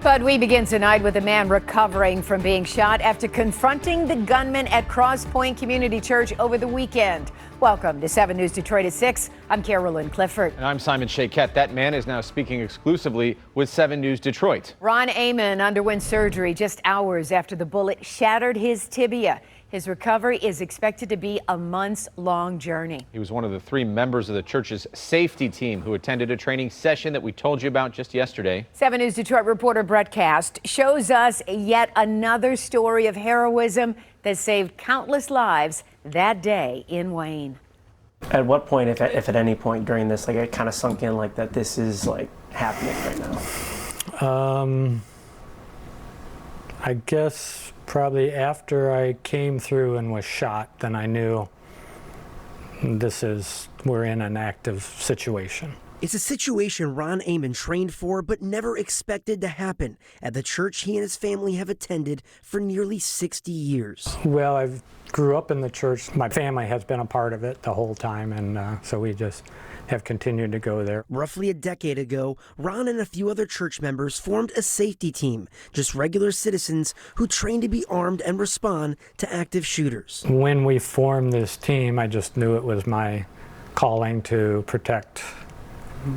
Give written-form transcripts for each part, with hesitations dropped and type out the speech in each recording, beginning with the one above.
But we begin tonight with a man recovering from being shot after confronting the gunman at Crosspointe Community Church over the weekend. Welcome to 7 News Detroit at 6. I'm Carolyn Clifford. And I'm Simon Shaquette. That man is now speaking exclusively with 7 News Detroit. Ron Amon underwent surgery just hours after the bullet shattered his tibia. His recovery is expected to be a months-long journey. He was one of the 3 members of the church's safety team who attended a training session that we told you about just yesterday. 7 News Detroit reporter Brett Cast shows us yet another story of heroism that saved countless lives that day in Wayne. At what point, if at any point during this, like it kind of sunk in like that this is like happening right now? I guess probably after I came through and was shot, then I knew we're in an active situation. It's a situation Ron Amon trained for but never expected to happen at the church he and his family have attended for nearly 60 years. Well, I grew up in the church. My family has been a part of it the whole time, and so we just have continued to go there. Roughly a decade ago, Ron and a few other church members formed a safety team, just regular citizens who train to be armed and respond to active shooters. When we formed this team, I just knew it was my calling to protect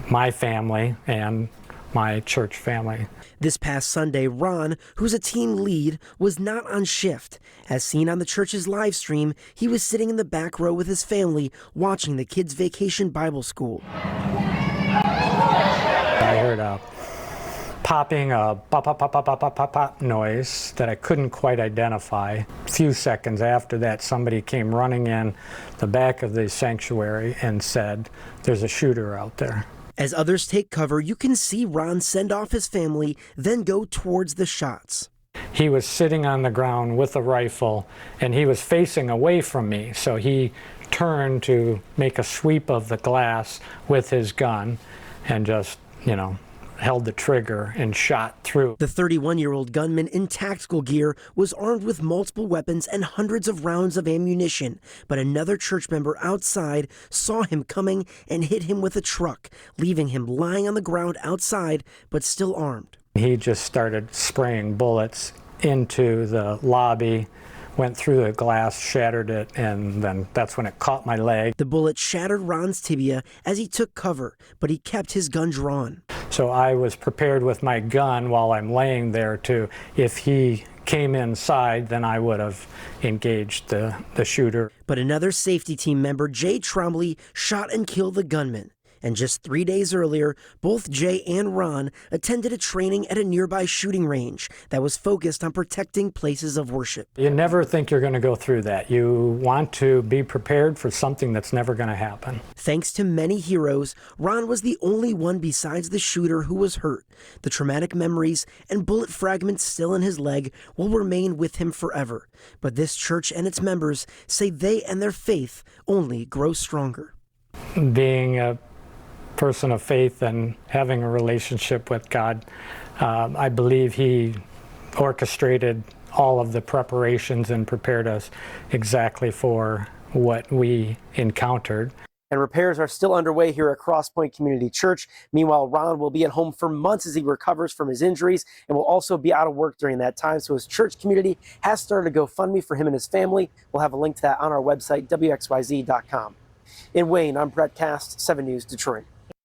my family and my church family. This past Sunday, Ron, who's a team lead, was not on shift. As seen on the church's live stream, he was sitting in the back row with his family watching the kids' vacation Bible school. I heard a popping, a pop, pop, pop, pop, pop, pop, pop, pop noise that I couldn't quite identify. A few seconds after that, somebody came running in the back of the sanctuary and said, "There's a shooter out there." As others take cover, you can see Ron send off his family, then go towards the shots. He was sitting on the ground with a rifle, and he was facing away from me, so he turned to make a sweep of the glass with his gun and just, held the trigger and shot through. The 31-year-old gunman in tactical gear was armed with multiple weapons and hundreds of rounds of ammunition, but another church member outside saw him coming and hit him with a truck, leaving him lying on the ground outside, but still armed. He just started spraying bullets into the lobby, went through the glass, shattered it, and then that's when it caught my leg. The bullet shattered Ron's tibia as he took cover, but he kept his gun drawn. So I was prepared with my gun while I'm laying there to, if he came inside, then I would have engaged the shooter. But another safety team member, Jay Trombley, shot and killed the gunman. And just 3 days earlier, both Jay and Ron attended a training at a nearby shooting range that was focused on protecting places of worship. You never think you're going to go through that. You want to be prepared for something that's never going to happen. Thanks to many heroes, Ron was the only one besides the shooter who was hurt. The traumatic memories and bullet fragments still in his leg will remain with him forever. But this church and its members say they and their faith only grow stronger. Being a person of faith and having a relationship with God, I believe he orchestrated all of the preparations and prepared us exactly for what we encountered. And repairs are still underway here at Crosspointe Community Church. Meanwhile, Ron will be at home for months as he recovers from his injuries and will also be out of work during that time. So his church community has started a GoFundMe for him and his family. We'll have a link to that on our website, WXYZ.com. In Wayne, I'm Brett Cast, 7 News Detroit.